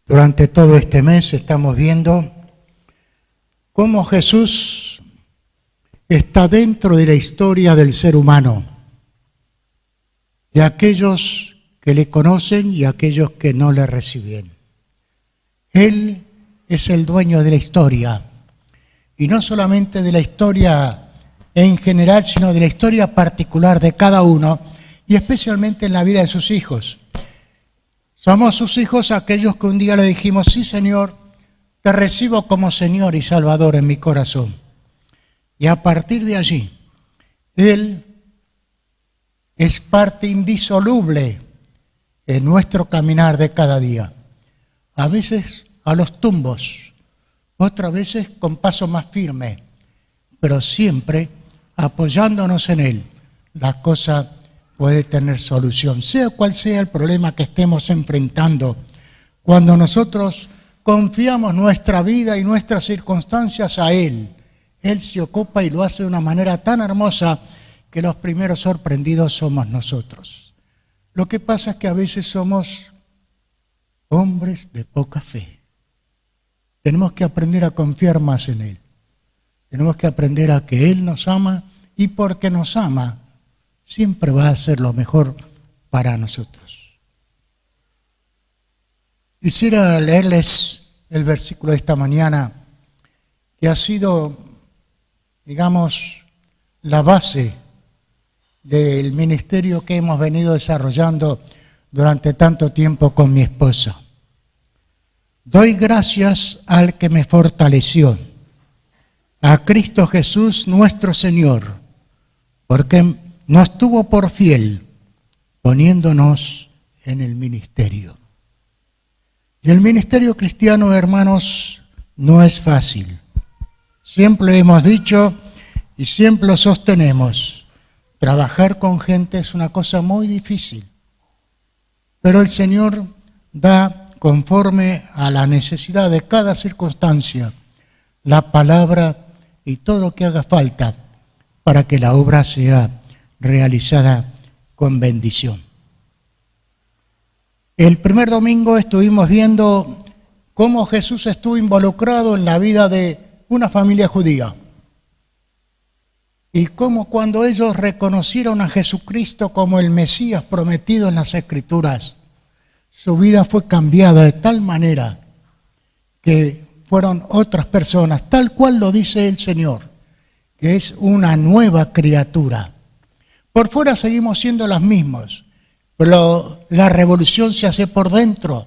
Durante todo este mes estamos viendo cómo Jesús está dentro de la historia del ser humano, de aquellos que le conocen y aquellos que no le reciben. Él es el dueño de la historia, y no solamente de la historia en general, sino de la historia particular de cada uno, y especialmente en la vida de sus hijos. Somos sus hijos aquellos que un día le dijimos: sí, Señor, te recibo como Señor y Salvador en mi corazón. Y a partir de allí, Él es parte indisoluble en nuestro caminar de cada día. A veces a los tumbos, otras veces con paso más firme, pero siempre apoyándonos en Él. La cosa puede tener solución, sea cual sea el problema que estemos enfrentando. Cuando nosotros confiamos nuestra vida y nuestras circunstancias a Él, Él se ocupa y lo hace de una manera tan hermosa que los primeros sorprendidos somos nosotros. Lo que pasa es que a veces somos hombres de poca fe. Tenemos que aprender a confiar más en Él. Tenemos que aprender a que Él nos ama, y porque nos ama, siempre va a ser lo mejor para nosotros. Quisiera leerles el versículo de esta mañana, que ha sido, digamos, la base del ministerio que hemos venido desarrollando durante tanto tiempo con mi esposa. Doy gracias al que me fortaleció, a Cristo Jesús nuestro Señor, porque nos tuvo por fiel, poniéndonos en el ministerio. Y el ministerio cristiano, hermanos, no es fácil. Siempre lo hemos dicho y siempre lo sostenemos. Trabajar con gente es una cosa muy difícil. Pero el Señor da, conforme a la necesidad de cada circunstancia, la palabra y todo lo que haga falta para que la obra sea realizada con bendición. El primer domingo estuvimos viendo cómo Jesús estuvo involucrado en la vida de una familia judía y cómo cuando ellos reconocieron a Jesucristo como el Mesías prometido en las Escrituras, su vida fue cambiada de tal manera que fueron otras personas, tal cual lo dice el Señor, que es una nueva criatura. Por fuera seguimos siendo los mismos, pero la revolución se hace por dentro.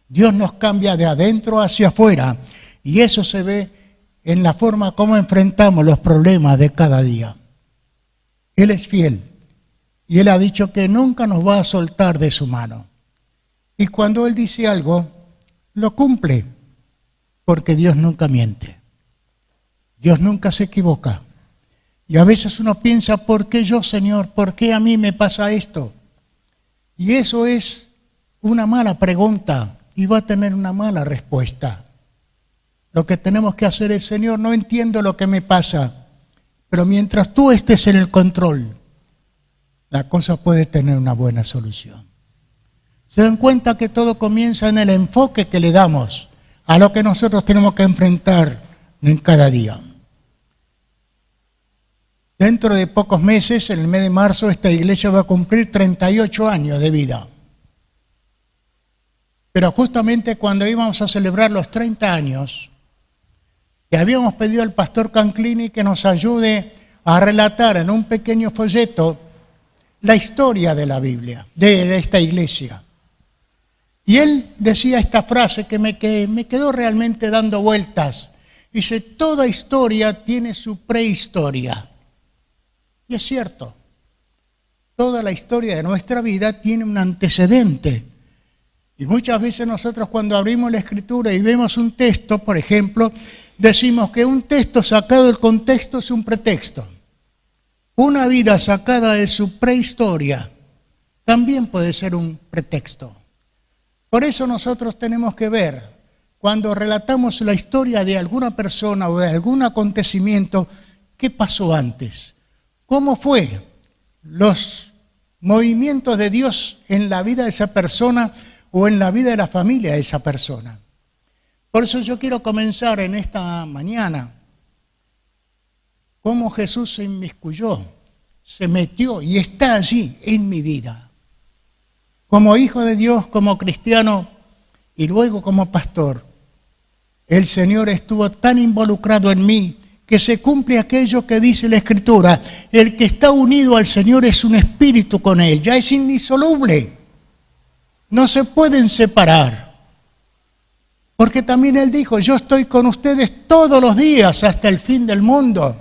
Dios nos cambia de adentro hacia afuera, y eso se ve en la forma como enfrentamos los problemas de cada día. Él es fiel, y Él ha dicho que nunca nos va a soltar de su mano. Y cuando Él dice algo, lo cumple, porque Dios nunca miente. Dios nunca se equivoca. Y a veces uno piensa: ¿por qué yo, Señor? ¿Por qué a mí me pasa esto? Y eso es una mala pregunta y va a tener una mala respuesta. Lo que tenemos que hacer es: Señor, no entiendo lo que me pasa, pero mientras tú estés en el control, la cosa puede tener una buena solución. Se dan cuenta que todo comienza en el enfoque que le damos a lo que nosotros tenemos que enfrentar en cada día. Dentro de pocos meses, en el mes de marzo, esta iglesia va a cumplir 38 años de vida. Pero justamente cuando íbamos a celebrar los 30 años, le habíamos pedido al pastor Canclini que nos ayude a relatar en un pequeño folleto la historia de la Biblia, de esta iglesia. Y él decía esta frase que me quedó realmente dando vueltas. Dice: toda historia tiene su prehistoria. Y es cierto, toda la historia de nuestra vida tiene un antecedente. Y muchas veces nosotros, cuando abrimos la Escritura y vemos un texto, por ejemplo, decimos que un texto sacado del contexto es un pretexto. Una vida sacada de su prehistoria también puede ser un pretexto. Por eso nosotros tenemos que ver, cuando relatamos la historia de alguna persona o de algún acontecimiento, qué pasó antes. ¿Cómo fue los movimientos de Dios en la vida de esa persona o en la vida de la familia de esa persona. Por eso yo quiero comenzar en esta mañana cómo Jesús se inmiscuyó, se metió y está allí en mi vida. Como hijo de Dios, como cristiano y luego como pastor, el Señor estuvo tan involucrado en mí que se cumple aquello que dice la Escritura. El que está unido al Señor es un espíritu con Él, ya es indisoluble. No se pueden separar. Porque también Él dijo, yo estoy con ustedes todos los días hasta el fin del mundo.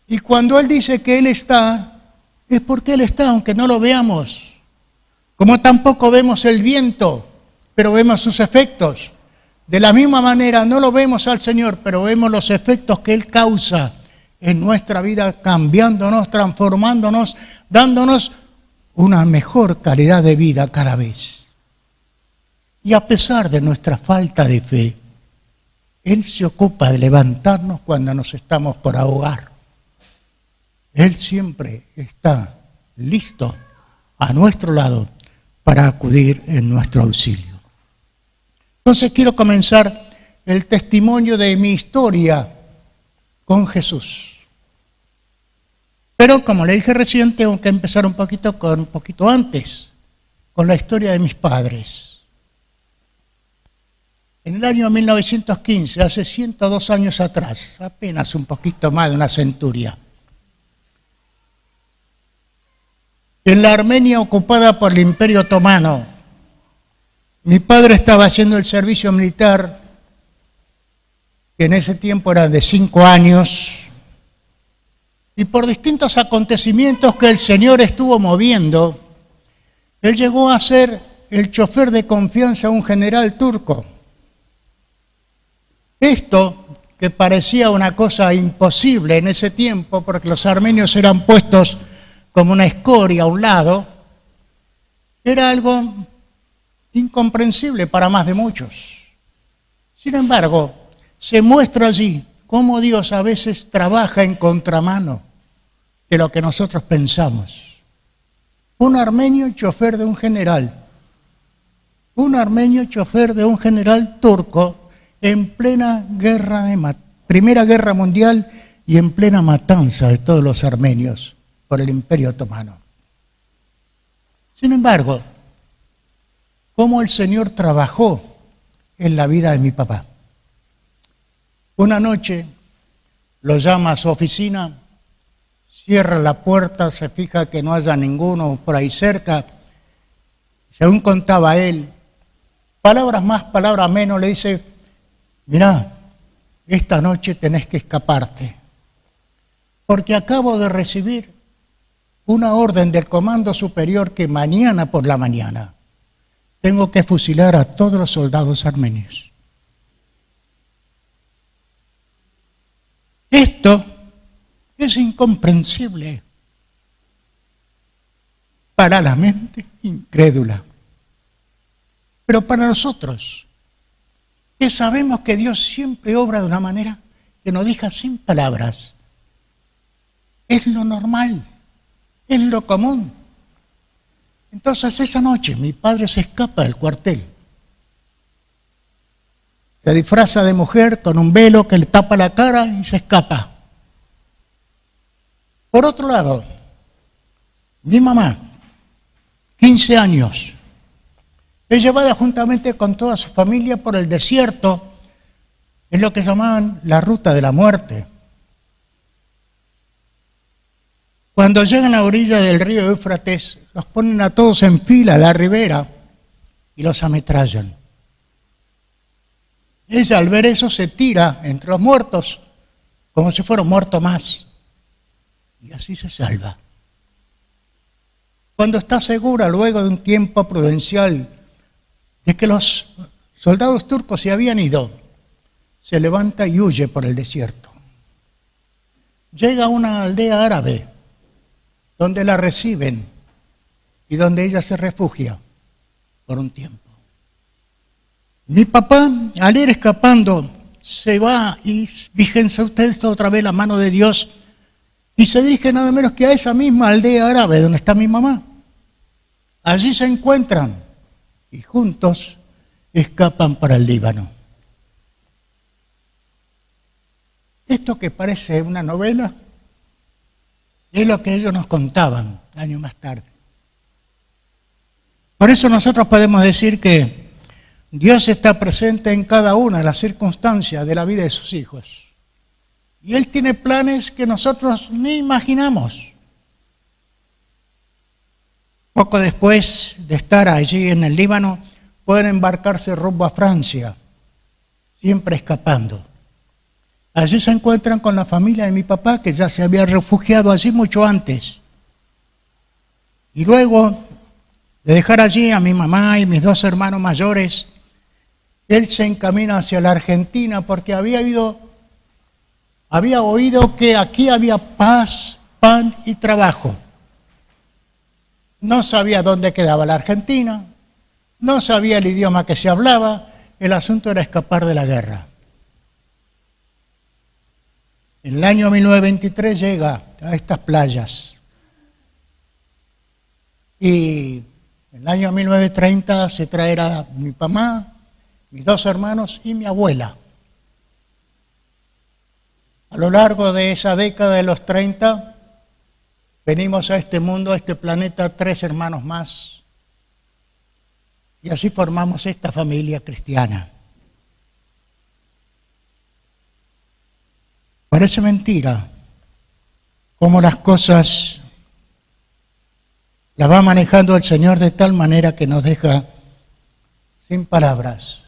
Y cuando Él dice que Él está, es porque Él está, aunque no lo veamos. Como tampoco vemos el viento, pero vemos sus efectos. De la misma manera, no lo vemos al Señor, pero vemos los efectos que Él causa en nuestra vida, cambiándonos, transformándonos, dándonos una mejor calidad de vida cada vez. Y a pesar de nuestra falta de fe, Él se ocupa de levantarnos cuando nos estamos por ahogar. Él siempre está listo a nuestro lado para acudir en nuestro auxilio. Entonces quiero comenzar el testimonio de mi historia con Jesús. Pero como le dije recién, tengo que empezar un poquito antes, con la historia de mis padres. En el año 1915, hace 102 años atrás, apenas un poquito más de una centuria, en la Armenia ocupada por el Imperio Otomano, mi padre estaba haciendo el servicio militar, que en ese tiempo era de 5 años, y por distintos acontecimientos que el Señor estuvo moviendo, él llegó a ser el chofer de confianza de un general turco. Esto, que parecía una cosa imposible en ese tiempo, porque los armenios eran puestos como una escoria a un lado, era algo incomprensible para más de muchos. Sin embargo, se muestra allí cómo Dios a veces trabaja en contramano de lo que nosotros pensamos. Un armenio chofer de un general turco en plena Primera Guerra Mundial y en plena matanza de todos los armenios por el Imperio Otomano. Sin embargo, cómo el Señor trabajó en la vida de mi papá. Una noche lo llama a su oficina, cierra la puerta, se fija que no haya ninguno por ahí cerca. Según contaba él, palabras más, palabras menos, le dice, mirá, esta noche tenés que escaparte, porque acabo de recibir una orden del Comando Superior que mañana por la mañana tengo que fusilar a todos los soldados armenios. Esto es incomprensible para la mente incrédula. Pero para nosotros, que sabemos que Dios siempre obra de una manera que nos deja sin palabras, es lo normal, es lo común. Entonces esa noche mi padre se escapa del cuartel. Se disfraza de mujer con un velo que le tapa la cara y se escapa. Por otro lado, mi mamá, 15 años, es llevada juntamente con toda su familia por el desierto, en lo que llamaban la ruta de la muerte. Cuando llegan a la orilla del río Éufrates, los ponen a todos en fila a la ribera y los ametrallan. Ella al ver eso se tira entre los muertos como si fuera un muerto más y así se salva. Cuando está segura, luego de un tiempo prudencial, de que los soldados turcos se habían ido, se levanta y huye por el desierto. Llega a una aldea árabe donde la reciben y donde ella se refugia por un tiempo. Mi papá, al ir escapando, se va y fíjense ustedes otra vez la mano de Dios y se dirige nada menos que a esa misma aldea árabe donde está mi mamá. Allí se encuentran y juntos escapan para el Líbano. Esto que parece una novela es lo que ellos nos contaban años más tarde. Por eso nosotros podemos decir que Dios está presente en cada una de las circunstancias de la vida de sus hijos. Y Él tiene planes que nosotros ni imaginamos. Poco después de estar allí en el Líbano, pueden embarcarse rumbo a Francia, siempre escapando. Allí se encuentran con la familia de mi papá, que ya se había refugiado allí mucho antes. Y luego de dejar allí a mi mamá y mis dos hermanos mayores, él se encamina hacia la Argentina porque había oído que aquí había paz, pan y trabajo. No sabía dónde quedaba la Argentina, no sabía el idioma que se hablaba, el asunto era escapar de la guerra. En el año 1923 llega a estas playas y en el año 1930 se traerá mi mamá, mis dos hermanos y mi abuela. A lo largo de esa década de los 30, venimos a este mundo, a este planeta, 3 hermanos más. Y así formamos esta familia cristiana. Parece mentira cómo las cosas las va manejando el Señor de tal manera que nos deja sin palabras.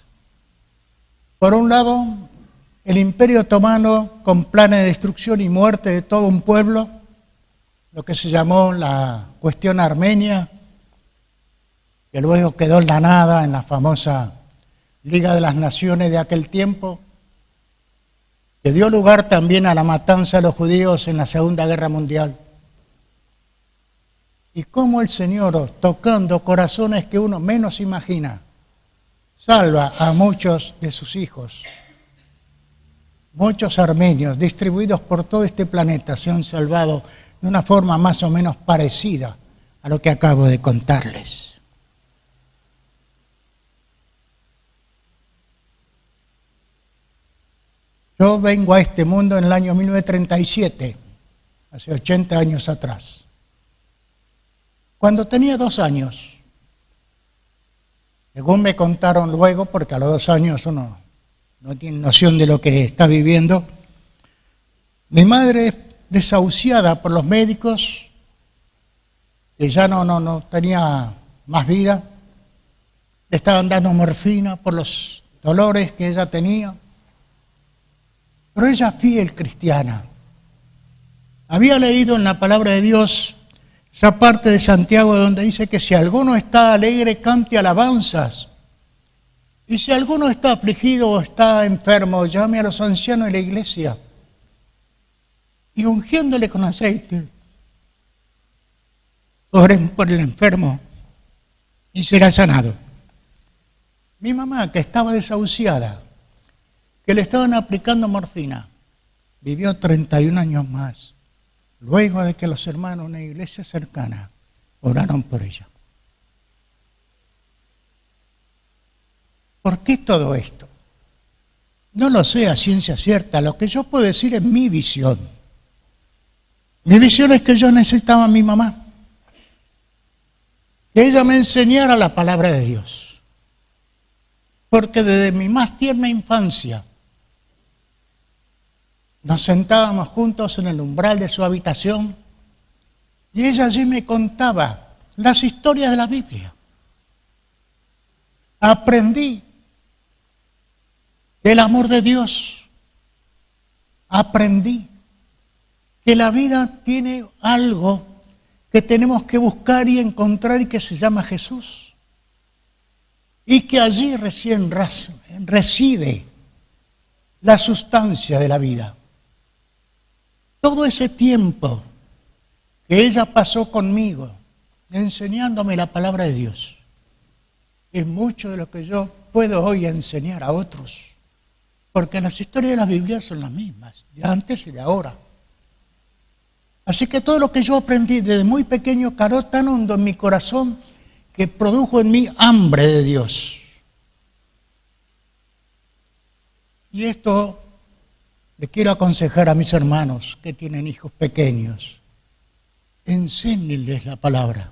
Por un lado, el Imperio Otomano con planes de destrucción y muerte de todo un pueblo, lo que se llamó la cuestión armenia, que luego quedó en la nada en la famosa Liga de las Naciones de aquel tiempo, que dio lugar también a la matanza de los judíos en la Segunda Guerra Mundial. Y cómo el Señor, tocando corazones que uno menos imagina, salva a muchos de sus hijos. Muchos armenios distribuidos por todo este planeta se han salvado de una forma más o menos parecida a lo que acabo de contarles. Yo vengo a este mundo en el año 1937, hace 80 años atrás. Cuando tenía 2 años, según me contaron luego, porque a los 2 años uno no tiene noción de lo que está viviendo, mi madre, desahuciada por los médicos, que ya no tenía más vida, le estaban dando morfina por los dolores que ella tenía. Pero ella, fiel cristiana, había leído en la palabra de Dios esa parte de Santiago donde dice que si alguno está alegre, cante alabanzas. Y si alguno está afligido o está enfermo, llame a los ancianos de la iglesia y ungiéndole con aceite, oren por el enfermo y será sanado. Mi mamá, que estaba desahuciada, que le estaban aplicando morfina, vivió 31 años más, luego de que los hermanos de una iglesia cercana oraron por ella. ¿Por qué todo esto? No lo sé a ciencia cierta, lo que yo puedo decir es mi visión. Mi visión es que yo necesitaba a mi mamá, que ella me enseñara la palabra de Dios, porque desde mi más tierna infancia nos sentábamos juntos en el umbral de su habitación y ella allí me contaba las historias de la Biblia. Aprendí del amor de Dios. Aprendí que la vida tiene algo que tenemos que buscar y encontrar y que se llama Jesús. Y que allí recién reside la sustancia de la vida. Todo ese tiempo que ella pasó conmigo, enseñándome la palabra de Dios, es mucho de lo que yo puedo hoy enseñar a otros. Porque las historias de la Biblia son las mismas, de antes y de ahora. Así que todo lo que yo aprendí desde muy pequeño caló tan hondo en mi corazón que produjo en mí hambre de Dios. Y esto le quiero aconsejar a mis hermanos que tienen hijos pequeños. Enséñenles la palabra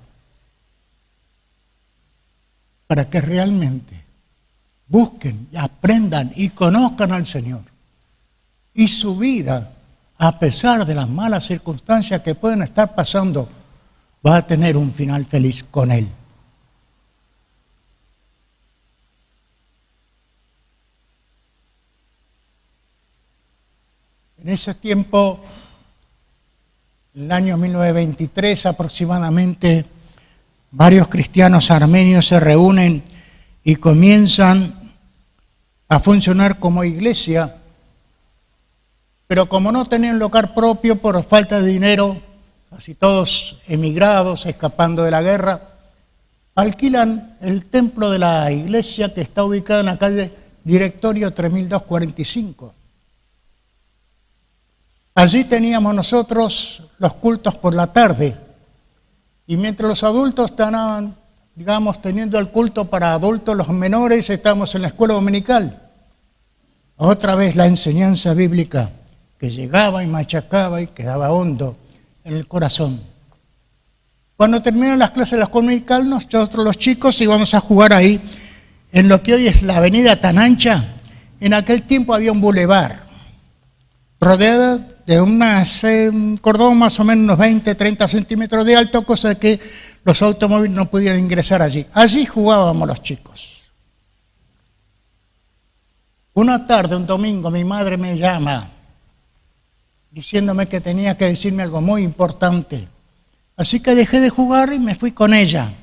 para que realmente busquen, aprendan y conozcan al Señor. Y su vida, a pesar de las malas circunstancias que pueden estar pasando, va a tener un final feliz con Él. En ese tiempo, en el año 1923 aproximadamente, varios cristianos armenios se reúnen y comienzan a funcionar como iglesia, pero como no tenían lugar propio por falta de dinero, casi todos emigrados, escapando de la guerra, alquilan el templo de la iglesia que está ubicada en la calle Directorio 3245. Allí teníamos nosotros los cultos por la tarde, y mientras los adultos estaban, teniendo el culto para adultos, los menores estábamos en la escuela dominical. Otra vez la enseñanza bíblica que llegaba y machacaba y quedaba hondo en el corazón. Cuando terminaron las clases de la escuela dominical, nosotros los chicos íbamos a jugar ahí, en lo que hoy es la avenida tan ancha. En aquel tiempo había un bulevar, rodeada de un cordón más o menos unos 20, 30 centímetros de alto, cosa que los automóviles no pudieran ingresar allí. Allí jugábamos los chicos. Una tarde, un domingo, mi madre me llama diciéndome que tenía que decirme algo muy importante. Así que dejé de jugar y me fui con ella.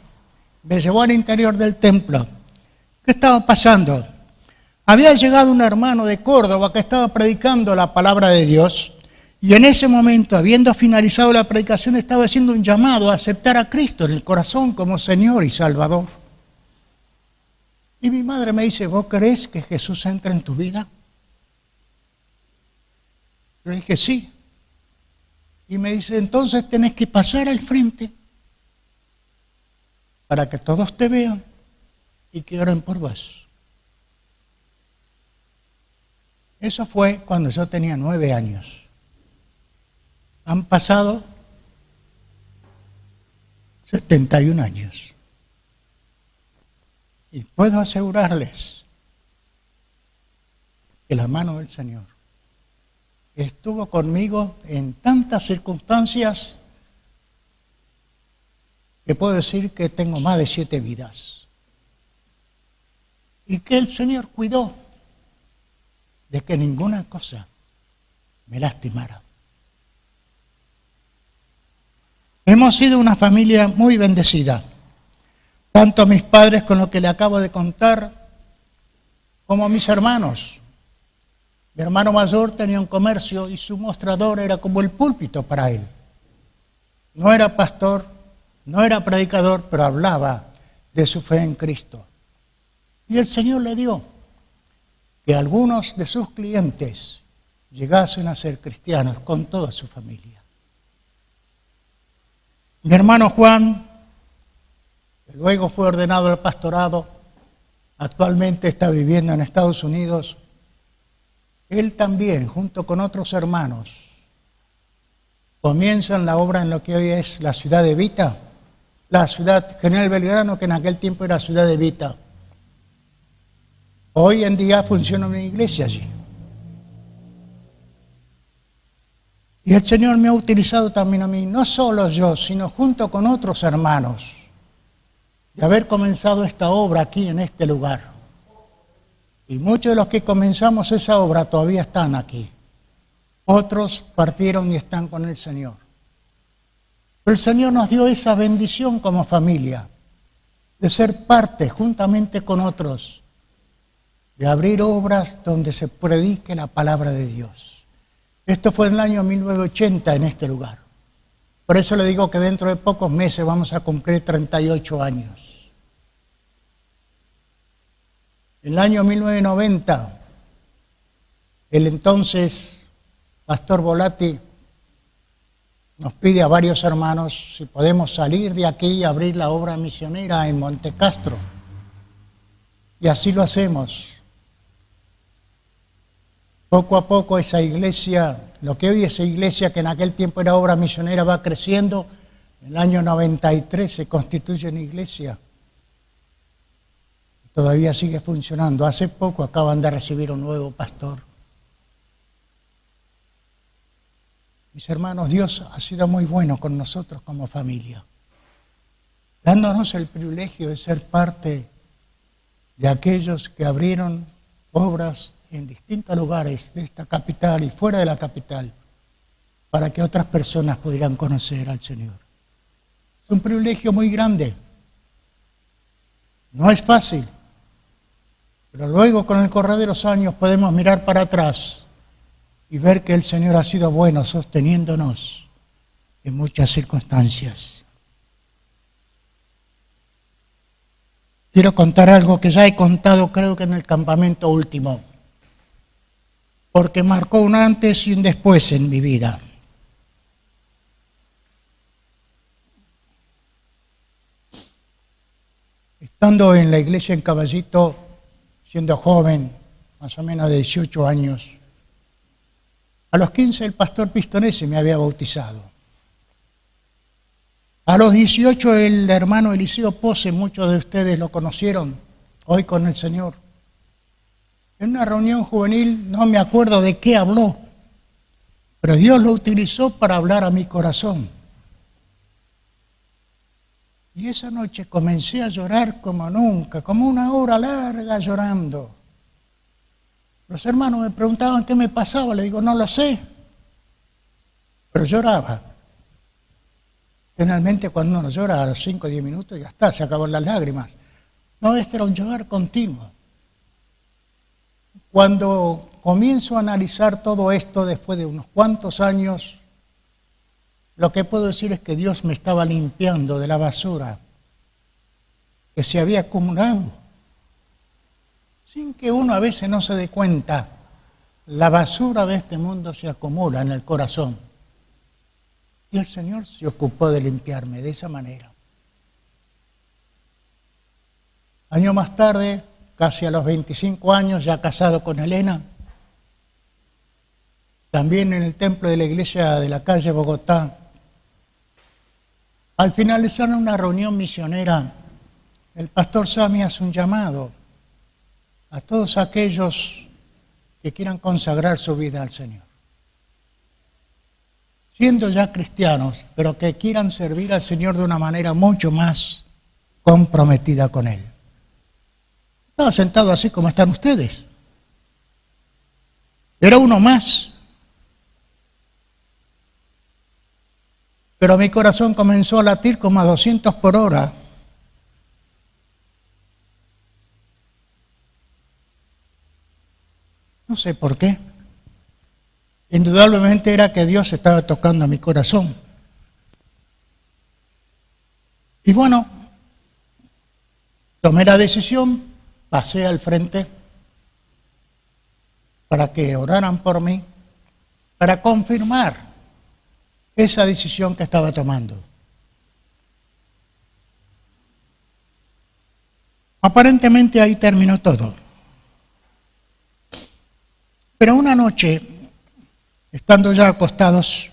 Me llevó al interior del templo. ¿Qué estaba pasando? Había llegado un hermano de Córdoba que estaba predicando la palabra de Dios, y en ese momento, habiendo finalizado la predicación, estaba haciendo un llamado a aceptar a Cristo en el corazón como Señor y Salvador. Y mi madre me dice, ¿vos creés que Jesús entra en tu vida? Yo le dije, sí. Y me dice, entonces tenés que pasar al frente para que todos te vean y que oren por vos. Eso fue cuando yo tenía 9 años. Han pasado 71 años. Y puedo asegurarles que la mano del Señor estuvo conmigo en tantas circunstancias que puedo decir que tengo más de 7 vidas. Y que el Señor cuidó de que ninguna cosa me lastimara. Hemos sido una familia muy bendecida, tanto mis padres con lo que le acabo de contar, como mis hermanos. Mi hermano mayor tenía un comercio y su mostrador era como el púlpito para él. No era pastor, no era predicador, pero hablaba de su fe en Cristo. Y el Señor le dio que algunos de sus clientes llegasen a ser cristianos con toda su familia. Mi hermano Juan, que luego fue ordenado al pastorado, actualmente está viviendo en Estados Unidos. Él también, junto con otros hermanos, comienzan la obra en lo que hoy es la ciudad de Vita, la ciudad General Belgrano, que en aquel tiempo era ciudad de Vita. Hoy en día funciona una iglesia allí. Y el Señor me ha utilizado también a mí, no solo yo, sino junto con otros hermanos, de haber comenzado esta obra aquí en este lugar. Y muchos de los que comenzamos esa obra todavía están aquí. Otros partieron y están con el Señor. Pero el Señor nos dio esa bendición como familia, de ser parte juntamente con otros, de abrir obras donde se predique la palabra de Dios. Esto fue en el año 1980 en este lugar. Por eso le digo que dentro de pocos meses vamos a cumplir 38 años. En el año 1990, el entonces pastor Volati nos pide a varios hermanos si podemos salir de aquí y abrir la obra misionera en Montecastro. Y así lo hacemos. Poco a poco esa iglesia, lo que hoy es iglesia, que en aquel tiempo era obra misionera, va creciendo. En el año 93 se constituye en iglesia. Todavía sigue funcionando. Hace poco acaban de recibir un nuevo pastor. Mis hermanos, Dios ha sido muy bueno con nosotros como familia, dándonos el privilegio de ser parte de aquellos que abrieron obras en distintos lugares de esta capital y fuera de la capital, para que otras personas pudieran conocer al Señor. Es un privilegio muy grande. No es fácil, pero luego con el correr de los años podemos mirar para atrás y ver que el Señor ha sido bueno sosteniéndonos en muchas circunstancias. Quiero contar algo que ya he contado, creo que en el campamento último, porque marcó un antes y un después en mi vida. Estando en la iglesia en Caballito, siendo joven, más o menos de 18 años, a los 15 el pastor Pistonese me había bautizado. A los 18 el hermano Eliseo Pose, muchos de ustedes lo conocieron, hoy con el Señor. En una reunión juvenil, no me acuerdo de qué habló, pero Dios lo utilizó para hablar a mi corazón. Y esa noche comencé a llorar como nunca, como una hora larga llorando. Los hermanos me preguntaban qué me pasaba, le digo, no lo sé, pero lloraba. Generalmente cuando uno llora a los 5 o 10 minutos ya está, se acaban las lágrimas. No, este era un llorar continuo. Cuando comienzo a analizar todo esto después de unos cuantos años, lo que puedo decir es que Dios me estaba limpiando de la basura que se había acumulado. Sin que uno a veces no se dé cuenta, la basura de este mundo se acumula en el corazón. Y el Señor se ocupó de limpiarme de esa manera. Años más tarde, casi a los 25 años, ya casado con Elena, también en el templo de la iglesia de la calle Bogotá, al finalizar una reunión misionera, el pastor Sami hace un llamado a todos aquellos que quieran consagrar su vida al Señor. Siendo ya cristianos, pero que quieran servir al Señor de una manera mucho más comprometida con Él. Estaba sentado así como están ustedes. Era uno más. Pero mi corazón comenzó a latir como a 200 por hora. No sé por qué. Indudablemente era que Dios estaba tocando a mi corazón. Y bueno, tomé la decisión, pasé al frente para que oraran por mí, para confirmar esa decisión que estaba tomando. Aparentemente ahí terminó todo. Pero una noche, estando ya acostados,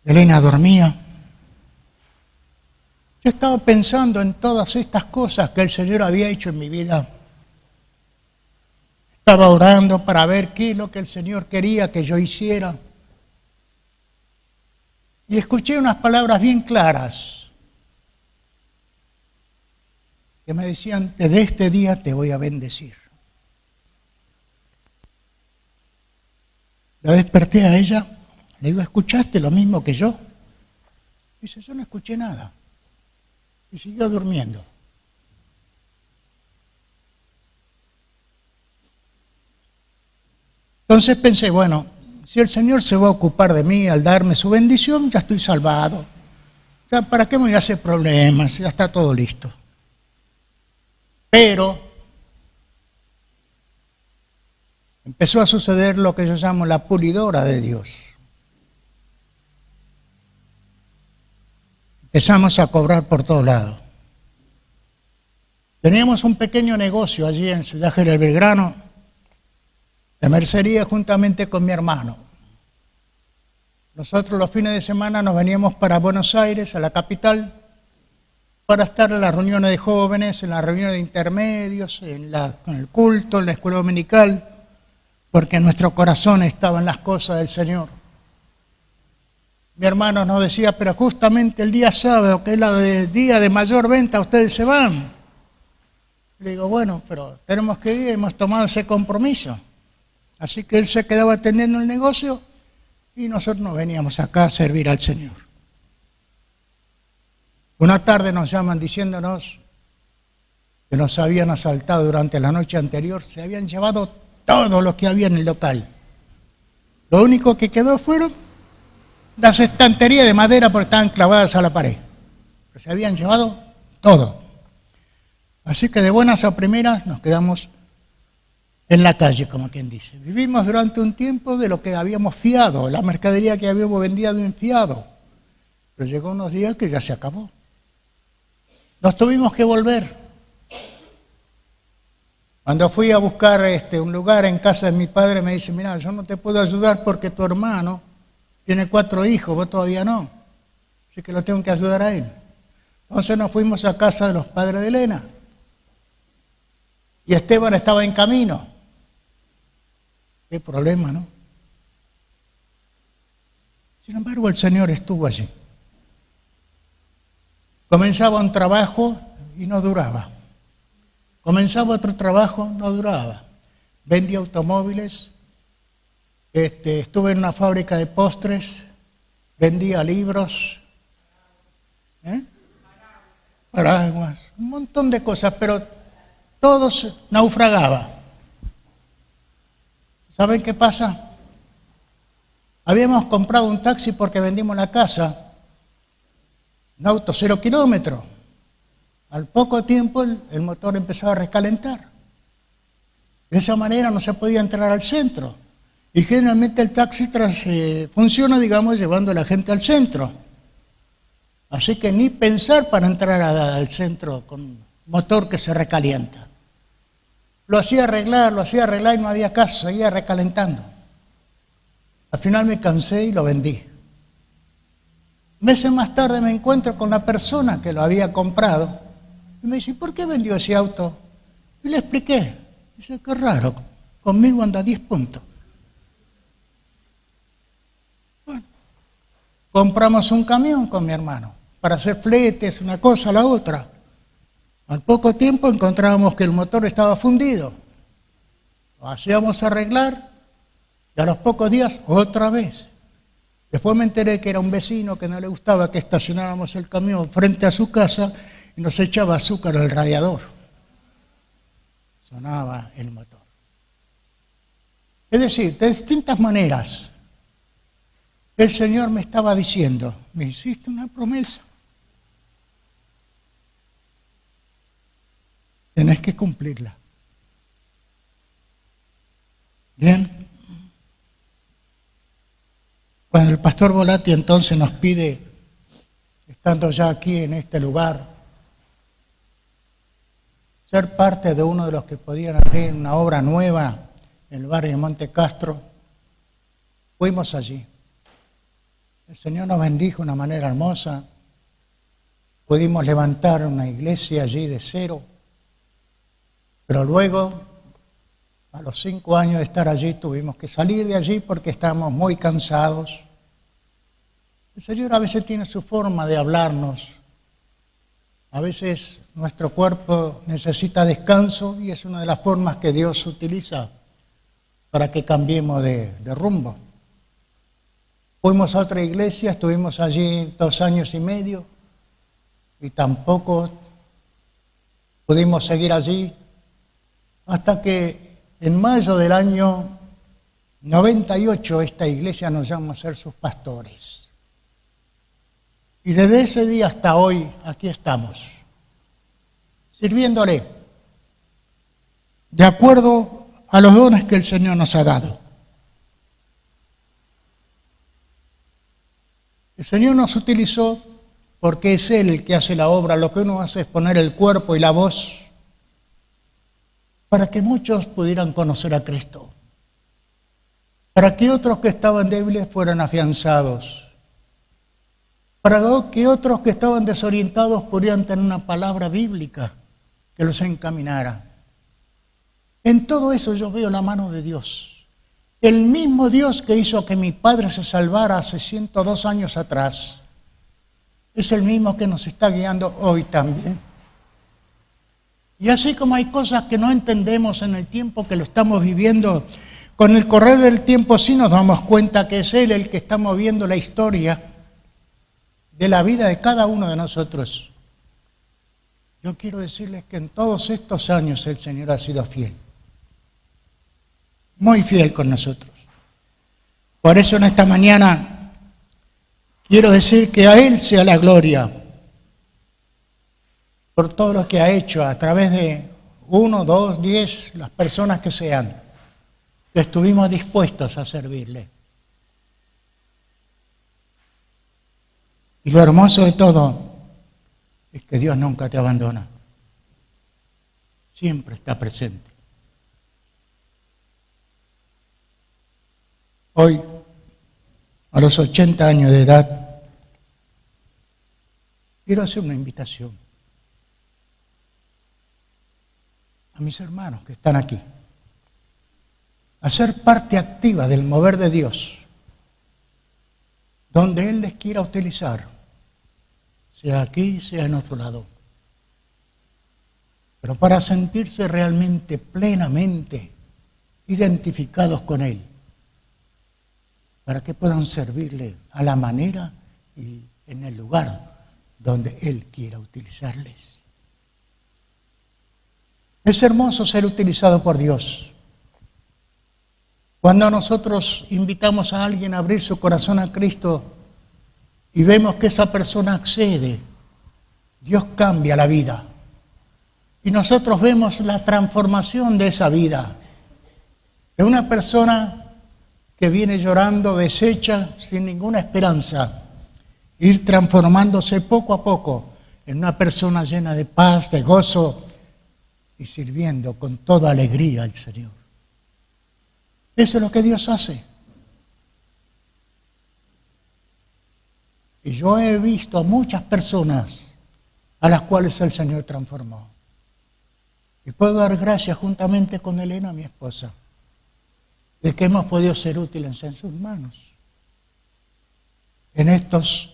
Elena dormía. Yo estaba pensando en todas estas cosas que el Señor había hecho en mi vida. Estaba orando para ver qué es lo que el Señor quería que yo hiciera. Y escuché unas palabras bien claras que me decían, desde este día te voy a bendecir. La desperté a ella, le digo, ¿escuchaste lo mismo que yo? Dice, yo no escuché nada. Y siguió durmiendo. Entonces pensé, bueno, si el Señor se va a ocupar de mí al darme su bendición, ya estoy salvado. Ya, ¿para qué me voy a hacer problemas? Ya está todo listo. Pero empezó a suceder lo que yo llamo la pulidora de Dios. empezamos a cobrar por todos lados. Teníamos un pequeño negocio allí en Ciudad General Belgrano, de mercería juntamente con mi hermano. Nosotros los fines de semana nos veníamos para Buenos Aires, a la capital, para estar en las reuniones de jóvenes, en las reuniones de intermedios, en el culto, en la escuela dominical, porque nuestro corazón estaba en las cosas del Señor. Mi hermano nos decía, pero justamente el día sábado, que es el día de mayor venta, ustedes se van. Le digo, bueno, pero tenemos que ir, hemos tomado ese compromiso. Así que él se quedaba atendiendo el negocio y nosotros nos veníamos acá a servir al Señor. Una tarde nos llaman diciéndonos que nos habían asaltado durante la noche anterior, se habían llevado todo lo que había en el local. Lo único que quedó fueron las estanterías de madera porque estaban clavadas a la pared. Pero se habían llevado todo. Así que de buenas a primeras nos quedamos en la calle, como quien dice. Vivimos durante un tiempo de lo que habíamos fiado, la mercadería que habíamos vendido en fiado. Pero llegó unos días que ya se acabó. Nos tuvimos que volver. Cuando fui a buscar un lugar en casa de mi padre, me dice, mira, yo no te puedo ayudar porque tu hermano tiene 4 hijos, vos todavía no. Así que lo tengo que ayudar a él. Entonces nos fuimos a casa de los padres de Elena. Y Esteban estaba en camino. Qué problema, ¿no? Sin embargo, el Señor estuvo allí. Comenzaba un trabajo y no duraba. Comenzaba otro trabajo, no duraba. Vendía automóviles, estuve en una fábrica de postres, vendía libros, paraguas, un montón de cosas, pero todo naufragaba. ¿Saben qué pasa? Habíamos comprado un taxi porque vendimos la casa, un auto 0 kilómetros. Al poco tiempo el motor empezaba a recalentar. De esa manera no se podía entrar al centro. Y generalmente el taxi funciona, digamos, llevando a la gente al centro. Así que ni pensar para entrar al centro con motor que se recalienta. Lo hacía arreglar y no había caso, seguía recalentando. Al final me cansé y lo vendí. Meses más tarde me encuentro con la persona que lo había comprado y me dice, ¿por qué vendió ese auto? Y le expliqué. Dice, qué raro, conmigo anda 10 puntos. Bueno, compramos un camión con mi hermano para hacer fletes, una cosa a la otra. Al poco tiempo encontrábamos que el motor estaba fundido. Lo hacíamos arreglar y a los pocos días otra vez. Después me enteré que era un vecino que no le gustaba que estacionáramos el camión frente a su casa y nos echaba azúcar al radiador. Sonaba el motor. Es decir, de distintas maneras, el Señor me estaba diciendo, me hiciste una promesa. Tenés que cumplirla. Bien. Cuando el pastor Volati entonces nos pide, estando ya aquí en este lugar, ser parte de uno de los que podían abrir una obra nueva en el barrio de Monte Castro, fuimos allí. El Señor nos bendijo de una manera hermosa. Pudimos levantar una iglesia allí de cero. Pero luego, a los 5 años de estar allí, tuvimos que salir de allí porque estábamos muy cansados. El Señor a veces tiene su forma de hablarnos. A veces nuestro cuerpo necesita descanso y es una de las formas que Dios utiliza para que cambiemos de rumbo. Fuimos a otra iglesia, estuvimos allí 2 años y medio y tampoco pudimos seguir allí. Hasta que en mayo del año 98 esta iglesia nos llama a ser sus pastores. Y desde ese día hasta hoy aquí estamos, sirviéndole de acuerdo a los dones que el Señor nos ha dado. El Señor nos utilizó porque es Él el que hace la obra. Lo que uno hace es poner el cuerpo y la voz para que muchos pudieran conocer a Cristo, para que otros que estaban débiles fueran afianzados, para que otros que estaban desorientados pudieran tener una palabra bíblica que los encaminara. En todo eso yo veo la mano de Dios. El mismo Dios que hizo que mi padre se salvara hace 102 años atrás, es el mismo que nos está guiando hoy también. Y así como hay cosas que no entendemos en el tiempo que lo estamos viviendo, con el correr del tiempo sí nos damos cuenta que es Él el que está moviendo la historia de la vida de cada uno de nosotros. Yo quiero decirles que en todos estos años el Señor ha sido fiel, muy fiel con nosotros. Por eso en esta mañana quiero decir que a Él sea la gloria por todo lo que ha hecho a través de 1, 2, 10, las personas que sean, que estuvimos dispuestos a servirle. Y lo hermoso de todo es que Dios nunca te abandona, siempre está presente. Hoy, a los 80 años de edad, quiero hacer una invitación a mis hermanos que están aquí, a ser parte activa del mover de Dios, donde Él les quiera utilizar, sea aquí, sea en otro lado. Pero para sentirse realmente, plenamente identificados con Él, para que puedan servirle a la manera y en el lugar donde Él quiera utilizarles. Es hermoso ser utilizado por Dios. Cuando nosotros invitamos a alguien a abrir su corazón a Cristo y vemos que esa persona accede, Dios cambia la vida. Y nosotros vemos la transformación de esa vida. De una persona que viene llorando, deshecha, sin ninguna esperanza, ir transformándose poco a poco en una persona llena de paz, de gozo, y sirviendo con toda alegría al Señor. Eso es lo que Dios hace. Y yo he visto a muchas personas a las cuales el Señor transformó. Y puedo dar gracias juntamente con Elena, mi esposa, de que hemos podido ser útiles en sus manos en estos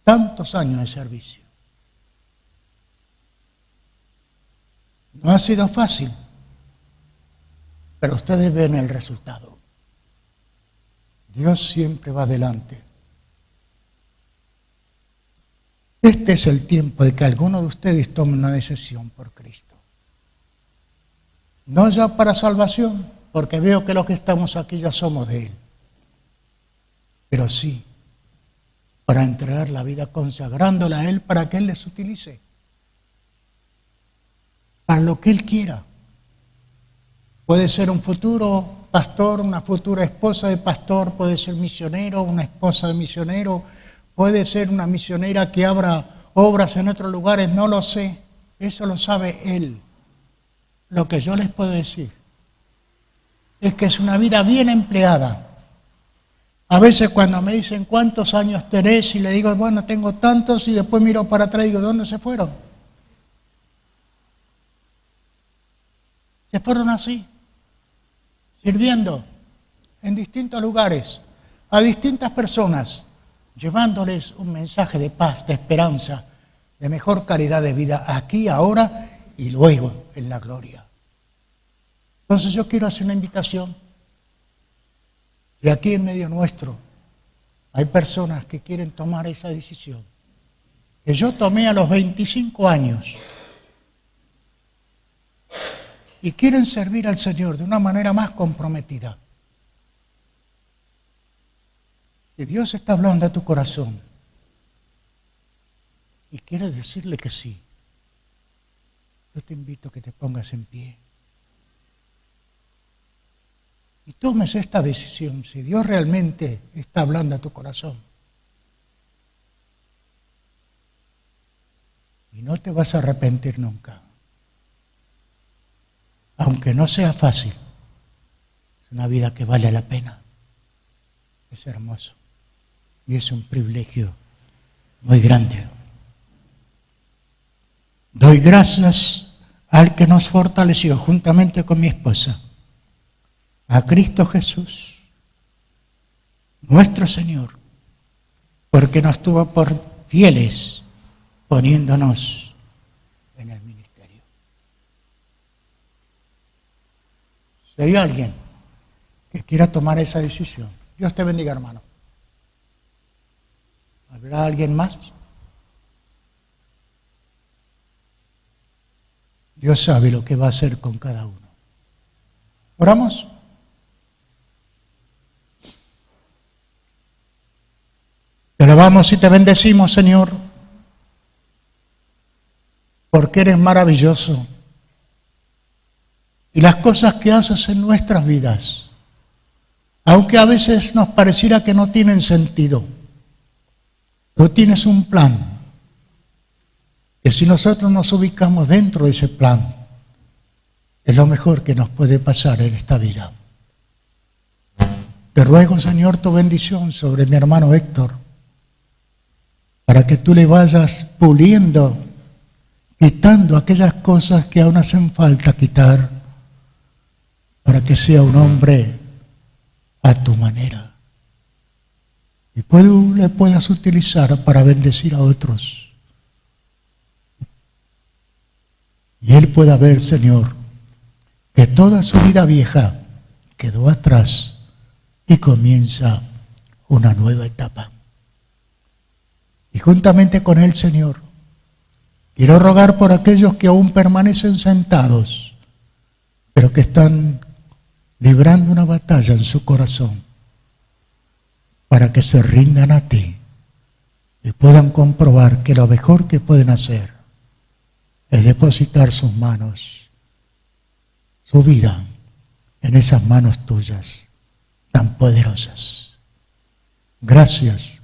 tantos años de servicio. No ha sido fácil, pero ustedes ven el resultado. Dios siempre va adelante. Este es el tiempo de que alguno de ustedes tome una decisión por Cristo. No ya para salvación, porque veo que los que estamos aquí ya somos de Él, pero sí para entregar la vida consagrándola a Él para que Él les utilice para lo que Él quiera. Puede ser un futuro pastor, una futura esposa de pastor, puede ser misionero, una esposa de misionero, puede ser una misionera que abra obras en otros lugares, no lo sé, eso lo sabe Él. Lo que yo les puedo decir es que es una vida bien empleada. A veces cuando me dicen cuántos años tenés y le digo, bueno, tengo tantos, y después miro para atrás y digo, ¿dónde se fueron? Se fueron así, sirviendo en distintos lugares, a distintas personas, llevándoles un mensaje de paz, de esperanza, de mejor calidad de vida, aquí, ahora y luego en la gloria. Entonces yo quiero hacer una invitación. Y aquí en medio nuestro hay personas que quieren tomar esa decisión, que yo tomé a los 25 años. Y quieren servir al Señor de una manera más comprometida. Si Dios está hablando a tu corazón y quieres decirle que sí, yo te invito a que te pongas en pie y tomes esta decisión, si Dios realmente está hablando a tu corazón. no te vas a arrepentir nunca. Aunque no sea fácil, es una vida que vale la pena. Es hermoso y es un privilegio muy grande. Doy gracias al que nos fortaleció juntamente con mi esposa, a Cristo Jesús, nuestro Señor, porque nos tuvo por fieles poniéndonos en el ministerio. Si hay alguien que quiera tomar esa decisión, Dios te bendiga, hermano. ¿Habrá alguien más? Dios sabe lo que va a hacer con cada uno. ¿Oramos? Te alabamos y te bendecimos, Señor, porque eres maravilloso. Y las cosas que haces en nuestras vidas, aunque a veces nos pareciera que no tienen sentido, tú tienes un plan, que si nosotros nos ubicamos dentro de ese plan, es lo mejor que nos puede pasar en esta vida. Te ruego, Señor, tu bendición sobre mi hermano Héctor, para que tú le vayas puliendo, quitando aquellas cosas que aún hacen falta quitar, para que sea un hombre a tu manera. Y le puedas utilizar para bendecir a otros. Y él pueda ver, Señor, que toda su vida vieja quedó atrás y comienza una nueva etapa. Y juntamente con él, Señor, quiero rogar por aquellos que aún permanecen sentados, pero que están librando una batalla en su corazón, para que se rindan a ti y puedan comprobar que lo mejor que pueden hacer es depositar sus manos, su vida, en esas manos tuyas tan poderosas. Gracias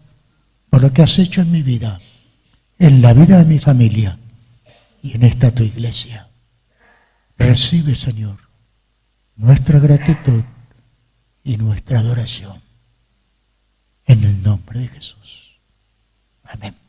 por lo que has hecho en mi vida, en la vida de mi familia y en esta tu iglesia. Recibe, Señor, nuestra gratitud y nuestra adoración. En el nombre de Jesús. Amén.